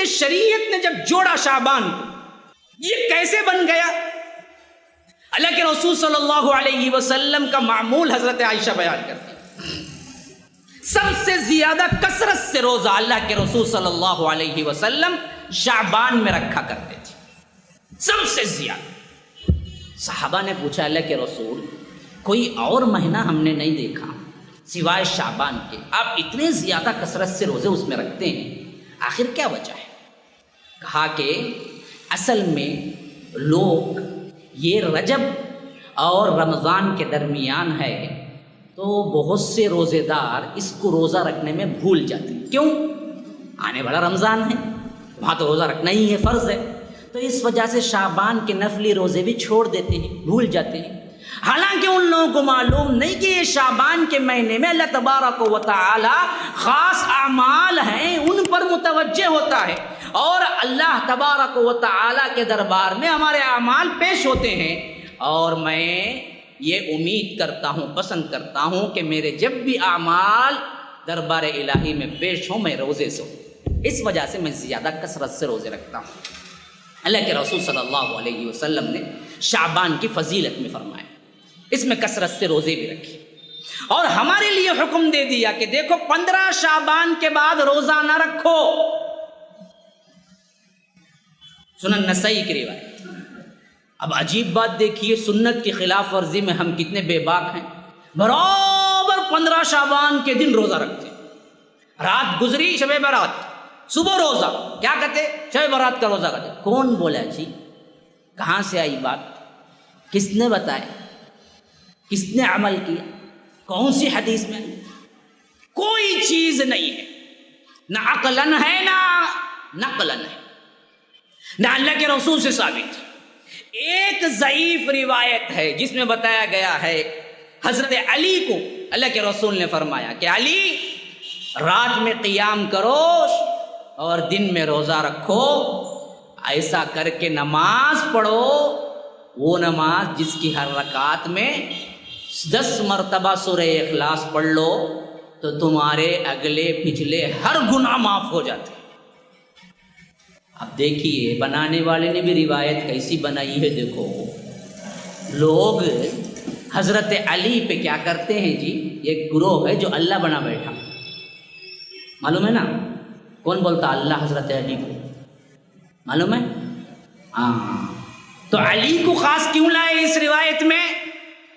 سے شریعت نے جب جوڑا شعبان کو، یہ کیسے بن گیا؟ اللہ کے رسول صلی اللہ علیہ وسلم کا معمول حضرت عائشہ بیان کرتی ہیں، سب سے زیادہ کثرت سے روزہ اللہ کے رسول صلی اللہ علیہ وسلم شعبان میں رکھا کرتے تھے، سب سے زیادہ۔ صحابہ نے پوچھا اللہ کے رسول کوئی اور مہینہ ہم نے نہیں دیکھا سوائے شعبان کے، آپ اتنے زیادہ کثرت سے روزے اس میں رکھتے ہیں، آخر کیا وجہ ہے؟ کہا کہ اصل میں لوگ یہ رجب اور رمضان کے درمیان ہے تو بہت سے روزے دار اس کو روزہ رکھنے میں بھول جاتے ہیں، کیوں؟ آنے والا رمضان ہے، وہاں تو روزہ رکھنا ہی ہے، فرض ہے، تو اس وجہ سے شعبان کے نفلی روزے بھی چھوڑ دیتے ہیں، بھول جاتے ہیں۔ حالانکہ ان لوگوں کو معلوم نہیں کہ یہ شعبان کے مہینے میں اللہ تبارک و تعالی خاص اعمال ہیں ان پر متوجہ ہوتا ہے، اور اللہ تبارک و تعالی کے دربار میں ہمارے اعمال پیش ہوتے ہیں، اور میں یہ امید کرتا ہوں، پسند کرتا ہوں کہ میرے جب بھی اعمال دربار الہی میں پیش ہوں میں روزے سے ہوں، اس وجہ سے میں زیادہ کثرت سے روزے رکھتا ہوں۔ اللہ کے رسول صلی اللہ علیہ وسلم نے شعبان کی فضیلت میں فرمایا اس میں کثرت سے روزے بھی رکھے، اور ہمارے لیے حکم دے دیا کہ دیکھو 15 شعبان کے بعد روزہ نہ رکھو۔ سنن نسائی کی روایت۔ اب عجیب بات دیکھیے، سنت کی خلاف ورزی میں ہم کتنے بے باک ہیں، برابر 15 شعبان کے دن روزہ رکھتے ہیں، رات گزری شب برات، صبح روزہ، کیا کہتے؟ شب برات کا روزہ کرتے۔ کون بولا جی؟ کہاں سے آئی بات؟ کس نے بتایا؟ کس نے عمل کیا؟ کون سی حدیث میں؟ کوئی چیز نہیں ہے، نہ عقلاً ہے نہ نقلاً ہے، نہ اللہ کے رسول سے ثابت۔ ایک ضعیف روایت ہے جس میں بتایا گیا ہے حضرت علی کو اللہ کے رسول نے فرمایا کہ علی رات میں قیام کرو اور دن میں روزہ رکھو، ایسا کر کے نماز پڑھو، وہ نماز جس کی ہر رکعت میں 10 مرتبہ سورہ اخلاص پڑھ لو تو تمہارے اگلے پچھلے ہر گناہ معاف ہو جاتے ہیں۔ اب دیکھیے بنانے والے نے بھی روایت کیسی بنائی ہے، دیکھو لوگ حضرت علی پہ کیا کرتے ہیں جی، ایک گروہ ہے جو اللہ بنا بیٹھا، معلوم ہے نا؟ کون بولتا اللہ حضرت علی کو؟ معلوم ہے؟ ہاں، تو علی کو خاص کیوں لائے اس روایت میں؟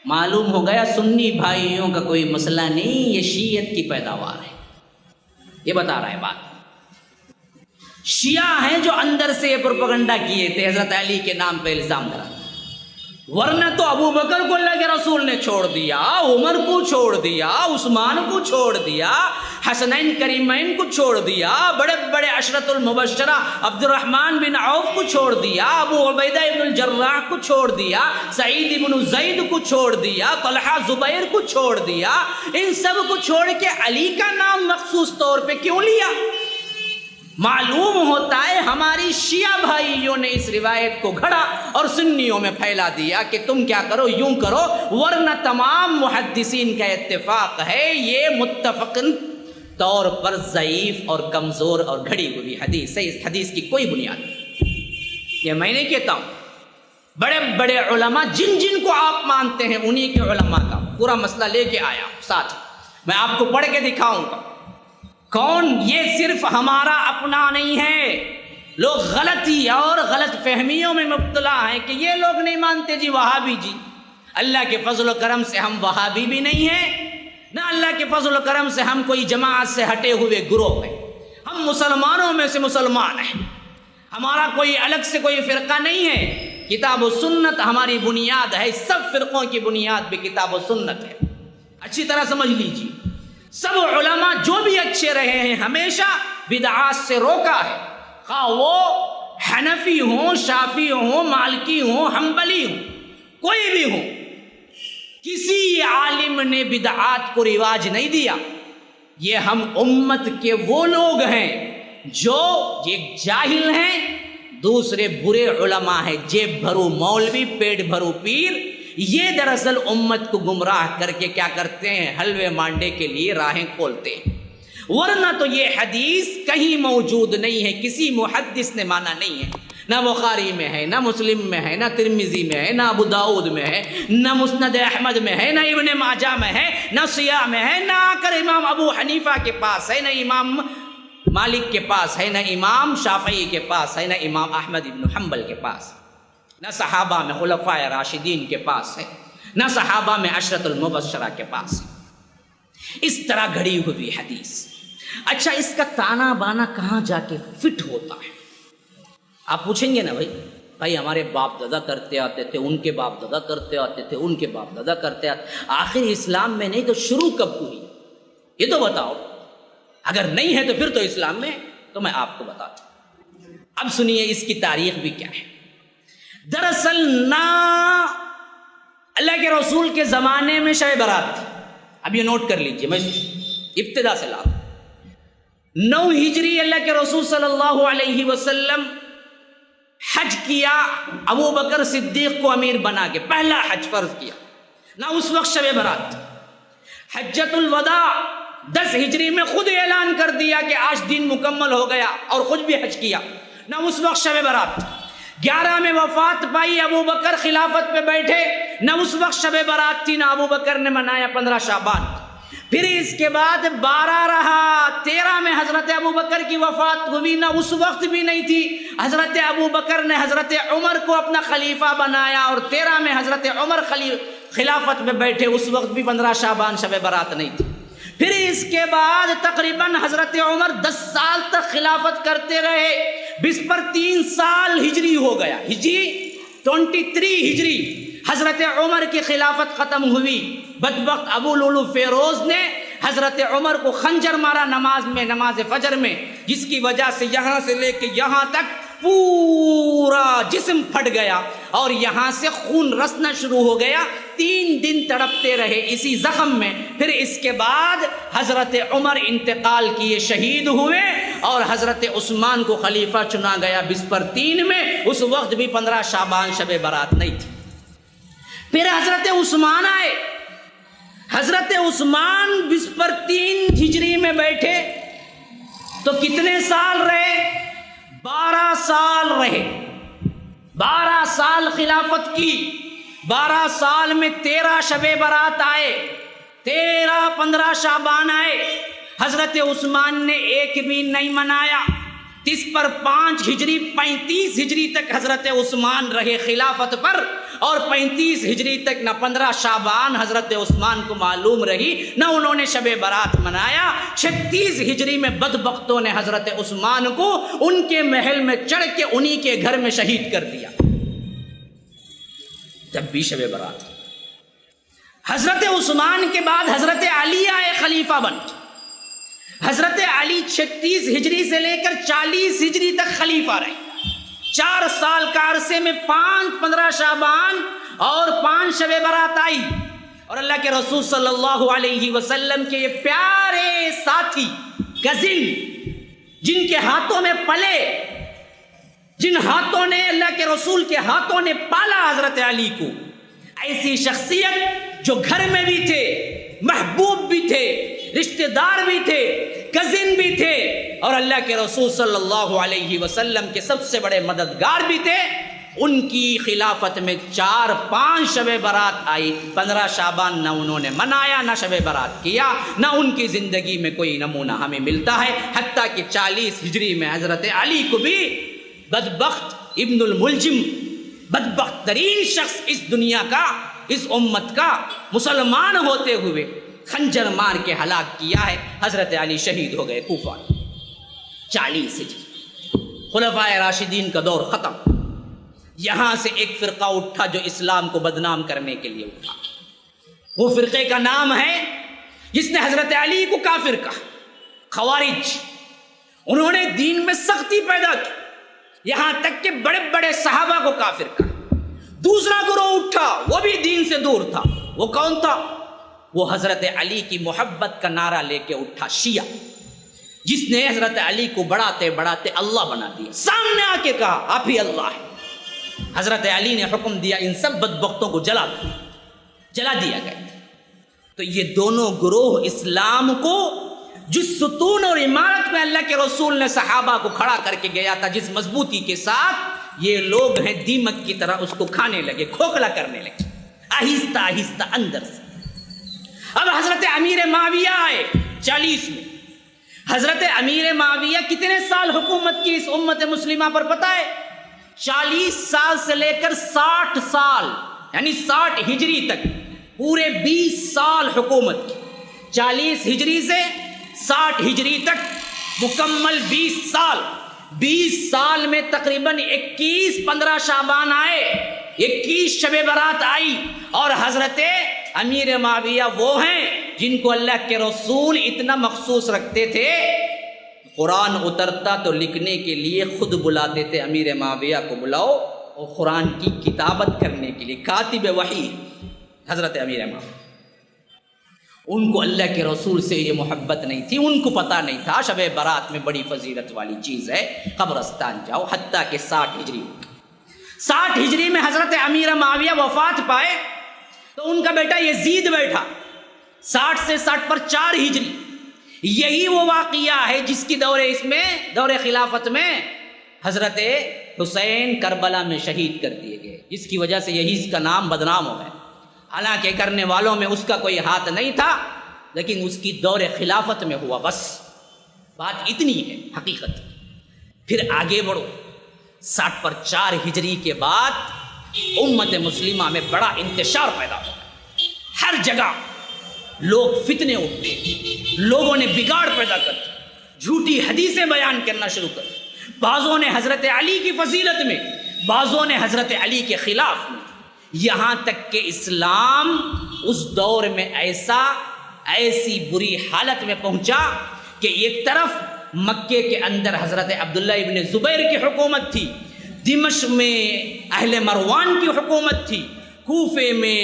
معلوم ہو گیا سنی بھائیوں کا کوئی مسئلہ نہیں، یہ شیعت کی پیداوار ہے، یہ بتا رہا ہے بات۔ شیعہ ہیں جو اندر سے یہ پروپیگنڈا کیے تھے، حضرت علی کے نام پہ الزام لگا، ورنہ تو ابو بکر کو اللہ کے رسول نے چھوڑ دیا، عمر کو چھوڑ دیا، عثمان کو چھوڑ دیا، حسنین کریمین کو چھوڑ دیا، بڑے بڑے عشرۃ المبشرہ عبد الرحمن بن عوف کو چھوڑ دیا، ابو عبیدہ ابن الجراح کو چھوڑ دیا، سعید ابن زید کو چھوڑ دیا، طلحہ زبیر کو چھوڑ دیا، ان سب کو چھوڑ کے علی کا نام مخصوص طور پہ کیوں لیا؟ معلوم ہوتا ہے ہماری شیعہ بھائیوں نے اس روایت کو گھڑا اور سنیوں میں پھیلا دیا کہ تم کیا کرو، یوں کرو، ورنہ تمام محدثین کا اتفاق ہے یہ متفقن طور پر ضعیف اور کمزور اور گھڑی ہوئی حدیث ہے، اس حدیث کی کوئی بنیاد نہیں۔ یہ میں نہیں کہتا ہوں، بڑے بڑے علماء جن جن کو آپ مانتے ہیں انہی کے علماء کا پورا مسئلہ لے کے آیا ساتھ، میں آپ کو پڑھ کے دکھاؤں گا کون، یہ صرف ہمارا اپنا نہیں ہے، لوگ غلطی اور غلط فہمیوں میں مبتلا ہیں کہ یہ لوگ نہیں مانتے جی وہابی جی، اللہ کے فضل و کرم سے ہم وہابی بھی نہیں ہیں، نہ اللہ کے فضل و کرم سے ہم کوئی جماعت سے ہٹے ہوئے گروہ ہیں، ہم مسلمانوں میں سے مسلمان ہیں، ہمارا کوئی الگ سے کوئی فرقہ نہیں ہے، کتاب و سنت ہماری بنیاد ہے، سب فرقوں کی بنیاد بھی کتاب و سنت ہے، اچھی طرح سمجھ لیجیے۔ سب علماء جو بھی اچھے رہے ہیں ہمیشہ بدعات سے روکا ہے، خواہ وہ حنفی ہوں، شافعی ہوں، مالکی ہوں، حنبلی ہوں، کوئی بھی ہوں، کسی عالم نے بدعات کو رواج نہیں دیا۔ یہ ہم امت کے وہ لوگ ہیں جو ایک جاہل ہیں، دوسرے برے علماء ہیں، جیب بھرو مولوی پیٹ بھرو پیر، یہ دراصل امت کو گمراہ کر کے کیا کرتے ہیں، حلوے مانڈے کے لیے راہیں کھولتے ہیں، ورنہ تو یہ حدیث کہیں موجود نہیں ہے، کسی محدث نے مانا نہیں ہے، نہ بخاری میں ہے، نہ مسلم میں ہے، نہ ترمذی میں ہے، نہ ابو داؤد میں ہے، نہ مسند احمد میں ہے، نہ ابن ماجہ میں ہے، نہ سیاح میں ہے، نہ آ کر امام ابو حنیفہ کے پاس ہے، نہ امام مالک کے پاس ہے، نہ امام شافعی کے پاس ہے، نہ امام احمد بن حنبل کے پاس، نہ صحابہ میں خلفائے راشدین کے پاس ہے، نہ صحابہ میں عشرۃ المبشرہ کے پاس ہے۔ اس طرح گھڑی ہوئی حدیث۔ اچھا، اس کا تانا بانا کہاں جا کے فٹ ہوتا ہے؟ آپ پوچھیں گے نا بھائی ہمارے باپ دادا کرتے آتے تھے، ان کے باپ دادا کرتے آتے تھے، ان کے باپ دادا کرتے آتے، آخر اسلام میں نہیں تو شروع کب ہوئی؟ یہ تو بتاؤ۔ اگر نہیں ہے تو پھر تو اسلام میں ہے، تو میں آپ کو بتاتا ہوں۔ اب سنیے اس کی تاریخ بھی کیا ہے۔ دراصل نہ اللہ کے رسول کے زمانے میں شب برات تھی۔ اب یہ نوٹ کر لیجئے، میں ابتدا سے لا 9 ہجری اللہ کے رسول صلی اللہ علیہ وسلم حج کیا، ابو بکر صدیق کو امیر بنا کے پہلا حج فرض کیا، نہ اس وقت شب برات۔ حجۃ الوداع 10 ہجری میں خود اعلان کر دیا کہ آج دن مکمل ہو گیا، اور خود بھی حج کیا، نہ اس وقت شب برات۔ 11 میں وفات پائی، ابو بکر خلافت پہ بیٹھے، نہ اس وقت شب برات تھی، نہ ابو بکر نے منایا 15 شعبان۔ پھر اس کے بعد 12 رہا، 13 میں حضرت ابو بکر کی وفات ہوئی، نہ اس وقت بھی نہیں تھی۔ حضرت ابو بکر نے حضرت عمر کو اپنا خلیفہ بنایا، اور 13 میں حضرت عمر خلافت میں بیٹھے، اس وقت بھی 15 شعبان شب برات نہیں تھی۔ پھر اس کے بعد تقریباً حضرت عمر 10 سال تک خلافت کرتے رہے، بس پر 3 سال ہجری ہو گیا، ہجری 23 ہجری حضرت عمر کی خلافت ختم ہوئی۔ بدبخت ابو لولو فیروز نے حضرت عمر کو خنجر مارا نماز میں، نماز فجر میں، جس کی وجہ سے یہاں سے لے کے یہاں تک پورا جسم پھٹ گیا، اور یہاں سے خون رسنا شروع ہو گیا۔ 3 دن تڑپتے رہے اسی زخم میں۔ پھر اس کے بعد حضرت عمر انتقال کیے، شہید ہوئے، اور حضرت عثمان کو خلیفہ چنا گیا بسپر 3 میں۔ اس وقت بھی 15 شعبان شب برات نہیں تھی۔ پھر حضرت عثمان آئے، حضرت عثمان بسپر 3 ہجری میں بیٹھے تو کتنے سال رہے؟ 12 سال رہے، 12 سال خلافت کی۔ 12 سال میں 13 شب برات آئے، 13 15 شعبان آئے، حضرت عثمان نے ایک بھی نہیں منایا۔ 30 پر 5 ہجری 35 ہجری تک حضرت عثمان رہے خلافت پر، اور 35 ہجری تک نہ 15 شعبان حضرت عثمان کو معلوم رہی، نہ انہوں نے شب برات منایا۔ 36 ہجری میں بدبختوں نے حضرت عثمان کو ان کے محل میں چڑھ کے انہی کے گھر میں شہید کر دیا، جب بھی شب برات۔ حضرت عثمان کے بعد حضرت علی آئے خلیفہ بن۔ حضرت علی 36 ہجری سے لے کر 40 ہجری تک خلیفہ رہے۔ 4 سال کا عرصے میں 15 شعبان اور 5 شب برات آئی، اور اللہ کے رسول صلی اللہ علیہ وسلم کے یہ پیارے ساتھی کزن، جن کے ہاتھوں میں پلے، جن ہاتھوں نے اللہ کے رسول کے ہاتھوں نے پالا حضرت علی کو، ایسی شخصیت جو گھر میں بھی تھے، محبوب بھی تھے، رشتہ دار بھی تھے، کزن بھی تھے، اور اللہ کے رسول صلی اللہ علیہ وسلم کے سب سے بڑے مددگار بھی تھے، ان کی خلافت میں 4-5 شب برات آئی۔ 15 شعبان نہ انہوں نے منایا، نہ شب برات کیا، نہ ان کی زندگی میں کوئی نمونہ ہمیں ملتا ہے۔ حتیٰ کہ 40 ہجری میں حضرت علی کو بھی بدبخت ابن الملجم، بدبخت ترین شخص اس دنیا کا، اس امت کا، مسلمان ہوتے ہوئے خنجر مار کے ہلاک کیا ہے۔ حضرت علی شہید ہو گئے کوفہ۔ 40 ہجری خلفائے راشدین کا دور ختم۔ یہاں سے ایک فرقہ اٹھا جو اسلام کو بدنام کرنے کے لیے اٹھا۔ وہ فرقے کا نام ہے، جس نے حضرت علی کو کافر کہا، خوارج۔ انہوں نے دین میں سختی پیدا کی، یہاں تک کہ بڑے بڑے صحابہ کو کافر کہا۔ دوسرا گروہ اٹھا، وہ بھی دین سے دور تھا۔ وہ کون تھا؟ وہ حضرت علی کی محبت کا نعرہ لے کے اٹھا، شیعہ، جس نے حضرت علی کو بڑھاتے بڑھاتے اللہ بنا دیا۔ سامنے آ کے کہا آپ ہی اللہ ہے۔ حضرت علی نے حکم دیا ان سب بدبختوں کو جلا دیا گیا۔ تو یہ دونوں گروہ اسلام کو جس ستون اور عمارت میں اللہ کے رسول نے صحابہ کو کھڑا کر کے گیا تھا، جس مضبوطی کے ساتھ یہ لوگ ہیں دیمک کی طرح اس کو کھانے لگے، کھوکھلا کرنے لگے آہستہ آہستہ اندر سے۔ اب حضرت امیر معاویہ آئے 40 میں۔ حضرت امیر معاویہ کتنے سال حکومت کی اس امت مسلمہ پر پتہ ہے؟ 40 سال سے لے کر 60 سال، یعنی 60 ہجری تک پورے 20 سال حکومت کی۔ 40 ہجری سے 60 ہجری تک مکمل 20 سال۔ 20 سال میں تقریباً 15 شعبان آئے، 21 شب برات آئی، اور حضرت امیر معاویہ وہ ہیں جن کو اللہ کے رسول اتنا مخصوص رکھتے تھے، قرآن اترتا تو لکھنے کے لیے خود بلاتے تھے، امیر معاویہ کو بلاؤ اور قرآن کی کتابت کرنے کے لیے، کاتب وحی حضرت امیر معاویہ۔ ان کو اللہ کے رسول سے یہ محبت نہیں تھی، ان کو پتہ نہیں تھا شب برات میں بڑی فضیلت والی چیز ہے، قبرستان جاؤ، حتیٰ کہ 60 ہجری 60 ہجری میں حضرت امیر معاویہ وفات پائے تو ان کا بیٹا یزید بیٹھا 60 سے 60 پر 4 ہجری۔ یہی وہ واقعہ ہے جس کی دور خلافت میں حضرت حسین کربلا میں شہید کر دیے گئے، جس کی وجہ سے یہی اس کا نام بدنام ہو گیا۔ حالانکہ کرنے والوں میں اس کا کوئی ہاتھ نہیں تھا، لیکن اس کی دور خلافت میں ہوا، بس بات اتنی ہے حقیقت۔ پھر آگے بڑھو، 60 پر 4 ہجری کے بعد امت مسلمہ میں بڑا انتشار پیدا ہوا، ہر جگہ لوگ فتنے اٹھتے، لوگوں نے بگاڑ پیدا کر دی، جھوٹی حدیثیں بیان کرنا شروع کر دی، بعضوں نے حضرت علی کی فضیلت میں، بعضوں نے حضرت علی کے خلاف میں، یہاں تک کہ اسلام اس دور میں ایسی بری حالت میں پہنچا کہ ایک طرف مکے کے اندر حضرت عبداللہ ابن زبیر کی حکومت تھی، دمشق میں اہل مروان کی حکومت تھی، کوفے میں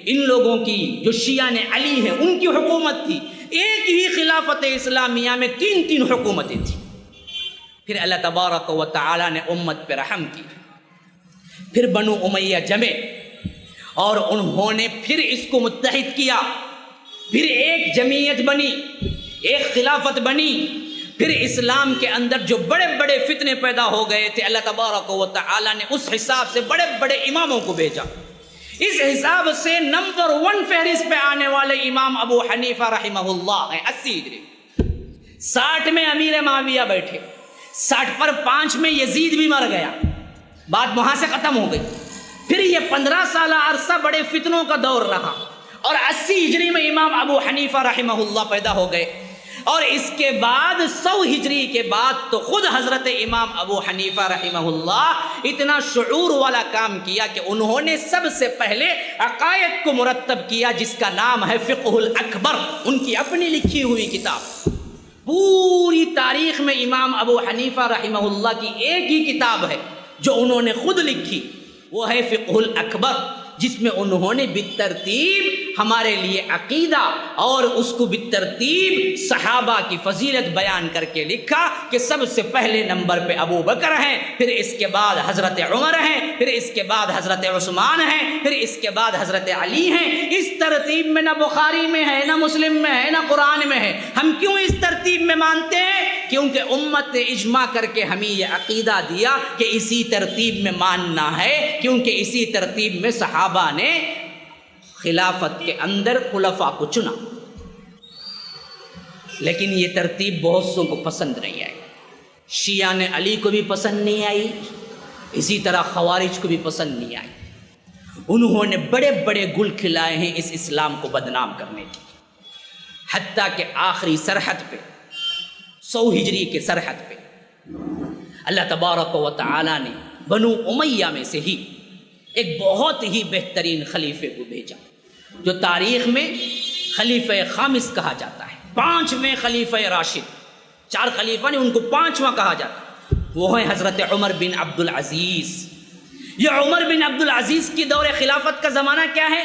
ان لوگوں کی جو شیعہ علی ہیں ان کی حکومت تھی، ایک ہی خلافت اسلامیہ میں 3 حکومتیں تھیں۔ پھر اللہ تبارک و تعالی نے امت پہ رحم کی، پھر بنو امیہ جمے اور انہوں نے پھر اس کو متحد کیا، پھر ایک جمعیت بنی، ایک خلافت بنی۔ پھر اسلام کے اندر جو بڑے بڑے فتنے پیدا ہو گئے تھے، اللہ تبارک و تعالی نے اس حساب سے بڑے بڑے اماموں کو بھیجا۔ اس حساب سے نمبر 1 فہرست پہ آنے والے امام ابو حنیفہ رحمہ اللہ ہیں 80 ہجری۔ 60 میں امیر معاویہ بیٹھے، 60 پر 5 میں یزید بھی مر گیا، بات وہاں سے ختم ہو گئی۔ پھر یہ 15 سالہ عرصہ بڑے فتنوں کا دور رہا، اور 80 ہجری میں امام ابو حنیفہ رحمہ اللہ پیدا ہو گئے، اور اس کے بعد 100 ہجری کے بعد تو خود حضرت امام ابو حنیفہ رحمہ اللہ اتنا شعور والا کام کیا کہ انہوں نے سب سے پہلے عقائد کو مرتب کیا، جس کا نام ہے فقہ الاکبر، ان کی اپنی لکھی ہوئی کتاب۔ پوری تاریخ میں امام ابو حنیفہ رحمہ اللہ کی ایک ہی کتاب ہے جو انہوں نے خود لکھی، وہ ہے فقہ الاکبر، جس میں انہوں نے بالترتیب ہمارے لیے عقیدہ اور اس کو بالترتیب صحابہ کی فضیلت بیان کر کے لکھا کہ سب سے پہلے نمبر پہ ابو بکر ہیں، پھر اس کے بعد حضرت عمر ہیں، پھر اس کے بعد حضرت عثمان ہیں، پھر اس کے بعد حضرت علی ہیں۔ اس ترتیب میں نہ بخاری میں ہے، نہ مسلم میں ہے، نہ قرآن میں ہے۔ ہم کیوں اس ترتیب میں مانتے ہیں؟ کیونکہ امت نے اجماع کر کے ہمیں یہ عقیدہ دیا کہ اسی ترتیب میں ماننا ہے، کیونکہ اسی ترتیب میں صحابہ نے خلافت کے اندر خلفاء کو چنا۔ لیکن یہ ترتیب بہت سوں کو پسند نہیں آئی، شیعہ نے علی کو بھی پسند نہیں آئی، اسی طرح خوارج کو بھی پسند نہیں آئی۔ انہوں نے بڑے بڑے گل کھلائے ہیں اس اسلام کو بدنام کرنے کی، حتیٰ کہ آخری سرحد پہ 100 ہجری کے سرحد پہ اللہ تبارک و تعالی نے بنو امیہ میں سے ہی ایک بہت ہی بہترین خلیفے کو بھیجا، جو تاریخ میں خلیفہ خامس کہا جاتا ہے، 5ویں خلیفہ راشد، 4 خلیفہ نے ان کو 5واں کہا جاتا ہے، وہ ہیں حضرت عمر بن عبد العزیز۔ یہ عمر بن عبد العزیز کی دور خلافت کا زمانہ کیا ہے؟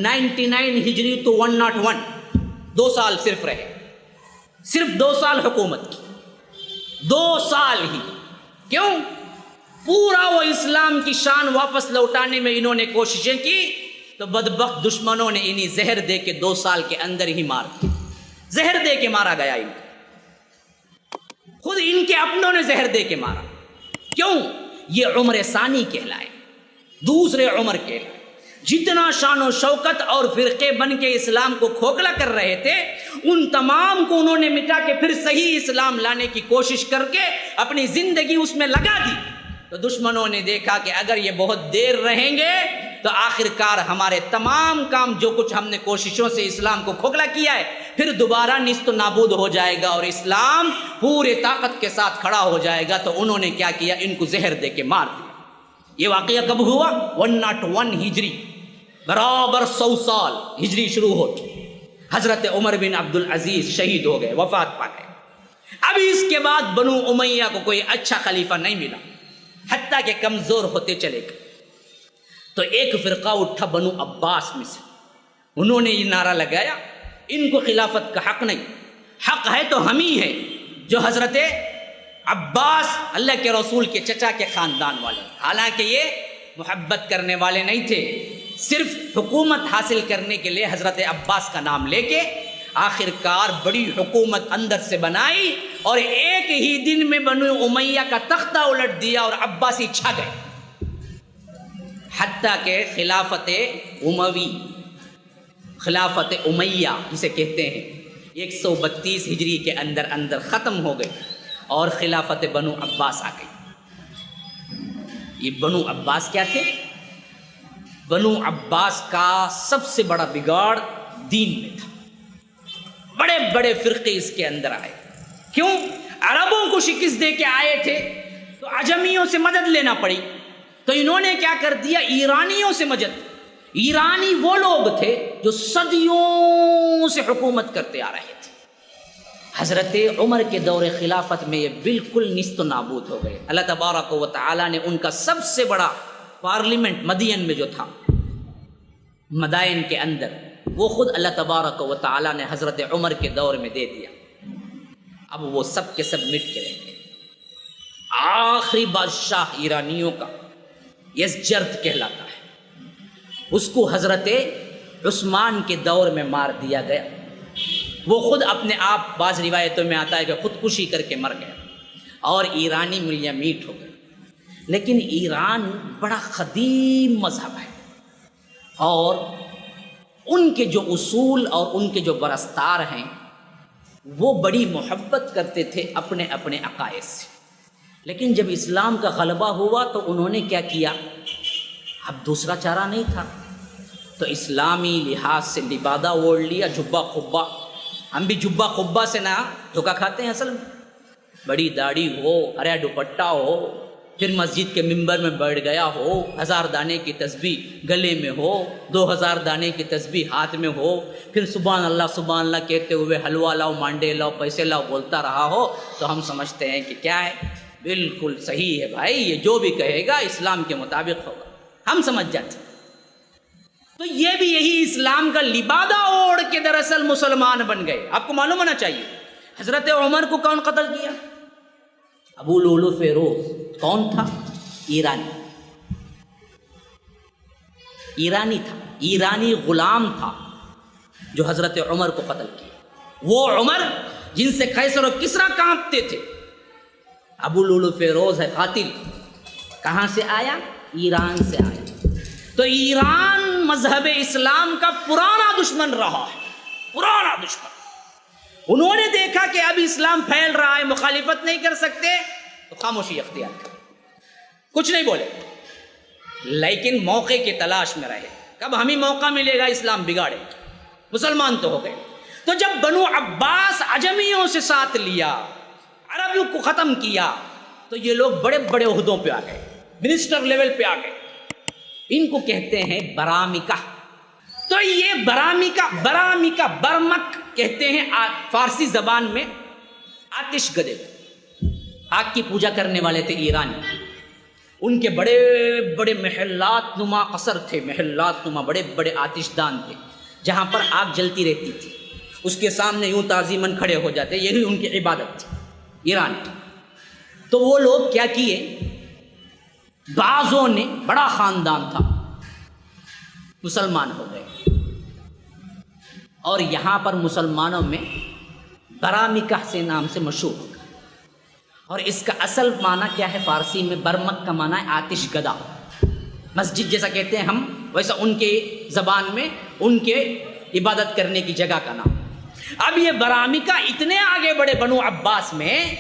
99 ہجری تو 101، 2 سال صرف رہے، صرف 2 سال حکومت کی، 2 سال ہی۔ کیوں؟ پورا وہ اسلام کی شان واپس لوٹانے میں انہوں نے کوششیں کی، تو بدبخت دشمنوں نے انہیں زہر دے کے 2 سال کے اندر ہی مار دیا، زہر دے کے مارا گیا ان کو۔ خود ان کے اپنوں نے زہر دے کے مارا. کیوں؟ یہ عمر ثانی کہلائے, دوسرے عمر کہلائے. جتنا شان و شوکت اور فرقے بن کے اسلام کو کھوکھلا کر رہے تھے, ان تمام کو انہوں نے مٹا کے پھر صحیح اسلام لانے کی کوشش کر کے اپنی زندگی اس میں لگا دی. تو دشمنوں نے دیکھا کہ اگر یہ بہت دیر رہیں گے تو آخرکار ہمارے تمام کام جو کچھ ہم نے کوششوں سے اسلام کو کھوکھلا کیا ہے پھر دوبارہ نیست و نابود ہو جائے گا اور اسلام پورے طاقت کے ساتھ کھڑا ہو جائے گا. تو انہوں نے کیا کیا, ان کو زہر دے کے مار دیا. یہ واقعہ کب ہوا؟ 101 ہجری, برابر 100 سال ہجری شروع ہو چکی. حضرت عمر بن عبد العزیز شہید ہو گئے, وفات پا گئے. اب اس کے بعد بنو امیہ کو کوئی اچھا خلیفہ نہیں ملا, حتیٰ کہ کمزور ہوتے چلے گئے. تو ایک فرقہ اٹھا بنو عباس میں سے, انہوں نے یہ نعرہ لگایا ان کو خلافت کا حق نہیں, حق ہے تو ہم ہی ہیں جو حضرت عباس اللہ کے رسول کے چچا کے خاندان والے. حالانکہ یہ محبت کرنے والے نہیں تھے, صرف حکومت حاصل کرنے کے لیے حضرت عباس کا نام لے کے آخرکار بڑی حکومت اندر سے بنائی اور ایک ہی دن میں بنو امیہ کا تختہ الٹ دیا اور عباسی چھا گئے. حتیٰ کہ خلافت اموی, خلافت امیہ جسے کہتے ہیں, 132 ہجری کے اندر ختم ہو گئی اور خلافت بنو عباس آ گئی. یہ بنو عباس کیا تھے؟ بنو عباس کا سب سے بڑا بگاڑ دین میں تھا. بڑے بڑے فرقے اس کے اندر آئے. کیوں؟ عربوں کو شکست دے کے آئے تھے تو عجمیوں سے مدد لینا پڑی. تو انہوں نے کیا کر دیا, ایرانیوں سے مدد. ایرانی وہ لوگ تھے جو صدیوں سے حکومت کرتے آ رہے تھے. حضرت عمر کے دور خلافت میں یہ بالکل نیست و نابود ہو گئے. اللہ تبارک و تعالیٰ نے ان کا سب سے بڑا پارلیمنٹ مدین میں جو تھا, مدائن کے اندر, وہ خود اللہ تبارک و تعالیٰ نے حضرت عمر کے دور میں دے دیا. اب وہ سب کے سب مٹ کے رہ گئے. آخری بادشاہ ایرانیوں کا یزجرد کہلاتا ہے, اس کو حضرت عثمان کے دور میں مار دیا گیا. وہ خود اپنے آپ, بعض روایتوں میں آتا ہے کہ خودکشی کر کے مر گیا اور ایرانی ملیاں میٹ ہو گئے. لیکن ایران بڑا قدیم مذہب ہے اور ان کے جو اصول اور ان کے جو برستار ہیں وہ بڑی محبت کرتے تھے اپنے اپنے عقائد سے. لیکن جب اسلام کا غلبہ ہوا تو انہوں نے کیا کیا, اب دوسرا چارہ نہیں تھا تو اسلامی لحاظ سے لبادہ اوڑھ لیا, جبہ قبہ. ہم بھی جبہ قبہ سے نہ دھوکا کھاتے ہیں. اصل میں بڑی داڑھی ہو, ہرا دوپٹہ ہو, پھر مسجد کے ممبر میں بیٹھ گیا ہو, 1000 دانے کی تسبیح گلے میں ہو, 2000 دانے کی تسبیح ہاتھ میں ہو, پھر سبحان اللہ کہتے ہوئے حلوہ لاؤ, مانڈے لاؤ, پیسے لاؤ بولتا رہا ہو, تو ہم سمجھتے ہیں کہ کیا ہے, بالکل صحیح ہے بھائی, یہ جو بھی کہے گا اسلام کے مطابق ہوگا. ہم سمجھ جاتے ہیں. تو یہ بھی یہی اسلام کا لبادہ اوڑھ کے دراصل مسلمان بن گئے. آپ کو معلوم ہونا چاہیے حضرت عمر کو کون قتل کیا؟ ابو لولو فیروز. کون تھا؟ ایرانی تھا, ایرانی غلام تھا جو حضرت عمر کو قتل کیا. وہ عمر جن سے قیصر و کسریٰ کانپتے تھے, ابو لولو فیروز ہے قاتل. کہاں سے آیا؟ ایران سے آیا. تو ایران مذہب اسلام کا پرانا دشمن رہا ہے, پرانا دشمن. انہوں نے دیکھا کہ اب اسلام پھیل رہا ہے, مخالفت نہیں کر سکتے, تو خاموشی اختیار کر, کچھ نہیں بولے, لیکن موقع کی تلاش میں رہے. کب ہمیں موقع ملے گا اسلام بگاڑے. مسلمان تو ہو گئے. تو جب بنو عباس عجمیوں سے ساتھ لیا, عربیوں کو ختم کیا, تو یہ لوگ بڑے بڑے عہدوں پہ آ گئے, منسٹر لیول پہ آ گئے. ان کو کہتے ہیں برامکہ. تو یہ برامکہ برمک کہتے ہیں فارسی زبان میں آتش گدے. آگ کی پوجا کرنے والے تھے ایرانی. ان کے بڑے بڑے محلات نما قصر تھے, محلات نما بڑے بڑے آتش دان تھے جہاں پر آگ جلتی رہتی تھی. اس کے سامنے یوں تعظیماً کھڑے ہو جاتے, یہی ان کی عبادت تھی ایران کی. تو وہ لوگ کیا کیے, بعضوں نے, بڑا خاندان تھا, مسلمان ہو گئے. اور یہاں پر مسلمانوں میں برامکہ سے نام سے مشہور ہو گئے. اور اس کا اصل معنی کیا ہے فارسی میں؟ برمک کا معنی ہے آتش گدا، مسجد جیسا کہتے ہیں ہم، ویسا ان کے زبان میں ان کے عبادت کرنے کی جگہ کا نام۔ اب یہ برامکہ اتنے آگے بڑے بنو عباس میں،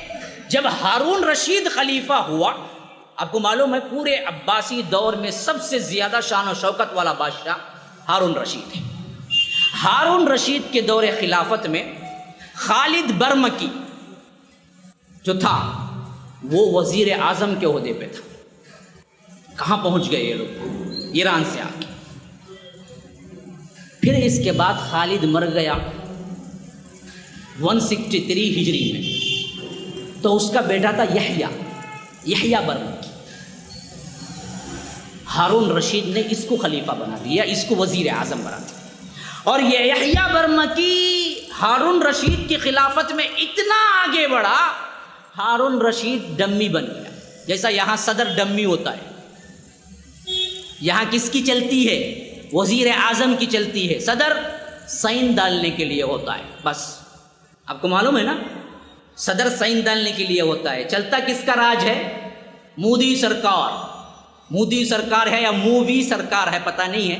جب ہارون رشید خلیفہ ہوا، آپ کو معلوم ہے پورے عباسی دور میں سب سے زیادہ شان و شوکت والا بادشاہ ہارون رشید ہے۔ ہارون رشید کے دور خلافت میں خالد برمکی جو تھا وہ وزیر اعظم کے عہدے پہ تھا۔ کہاں پہنچ گئے یہ لوگ؟ ایران سے آ کے۔ پھر اس کے بعد خالد مر گیا 163 ہجری میں، تو اس کا بیٹا تھا یحییٰ برمکی۔ ہارون رشید نے اس کو خلیفہ بنا دیا، اس کو وزیر اعظم بنا دیا، اور یہ یحییٰ برمکی ہارون رشید کی خلافت میں اتنا آگے بڑھا، ہارون رشید ڈمی بن گیا۔ جیسا یہاں صدر ڈمی ہوتا ہے، یہاں کس کی چلتی ہے؟ وزیر اعظم کی چلتی ہے۔ صدر سائن ڈالنے کے لیے ہوتا ہے، بس آپ کو معلوم ہے نا، صدر سائن ڈالنے کے لیے ہوتا ہے۔ چلتا کس کا راج ہے؟ مودی سرکار ہے یا مووی سرکار ہے پتہ نہیں ہے،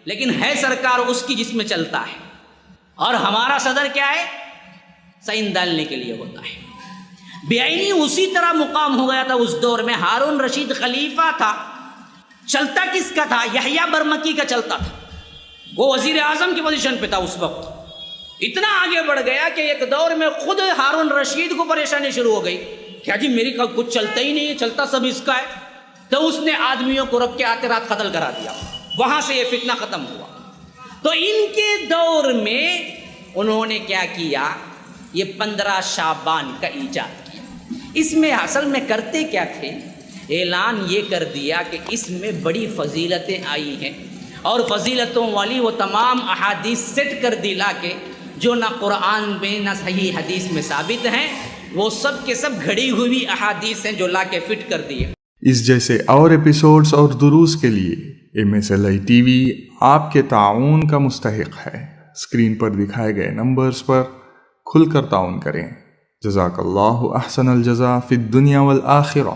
لیکن ہے سرکار اس کی جس میں چلتا ہے۔ اور ہمارا صدر کیا ہے؟ سائن ڈالنے کے لیے ہوتا ہے۔ بعینی اسی طرح مقام ہو گیا تھا اس دور میں۔ ہارون رشید خلیفہ تھا، چلتا کس کا تھا؟ یحییٰ برمکی کا چلتا تھا، وہ وزیر اعظم کی پوزیشن پہ تھا اس وقت۔ اتنا آگے بڑھ گیا کہ ایک دور میں خود ہارون رشید کو پریشانی شروع ہو گئی، کیا جی میری کچھ چلتا ہی نہیں ہے، چلتا سب اس کا ہے۔ تو اس نے آدمیوں کو رکھ کے آتے رات قتل کرا دیا، وہاں سے یہ فتنہ ختم ہوا۔ تو ان کے دور میں انہوں نے کیا کیا؟ یہ 15 شعبان کا ایجاد کیا۔ اس میں اصل میں کرتے کیا تھے؟ اعلان یہ کر دیا کہ اس میں بڑی فضیلتیں آئی ہیں، اور فضیلتوں والی وہ تمام احادیث سیٹ کر دی لا کے، جو نہ قرآن میں نہ صحیح حدیث میں ثابت ہیں، وہ سب کے سب گھڑی ہوئی احادیث ہیں جو لا کے فٹ کر دیے۔ اس جیسے اور ایپیسوڈز اور دروس کے لیے MSLI TV آپ کے تعاون کا مستحق ہے۔ اسکرین پر دکھائے گئے نمبرز پر کھل کر تعاون کریں۔ جزاک اللہ احسن الجزا فی الدنیا والآخرہ۔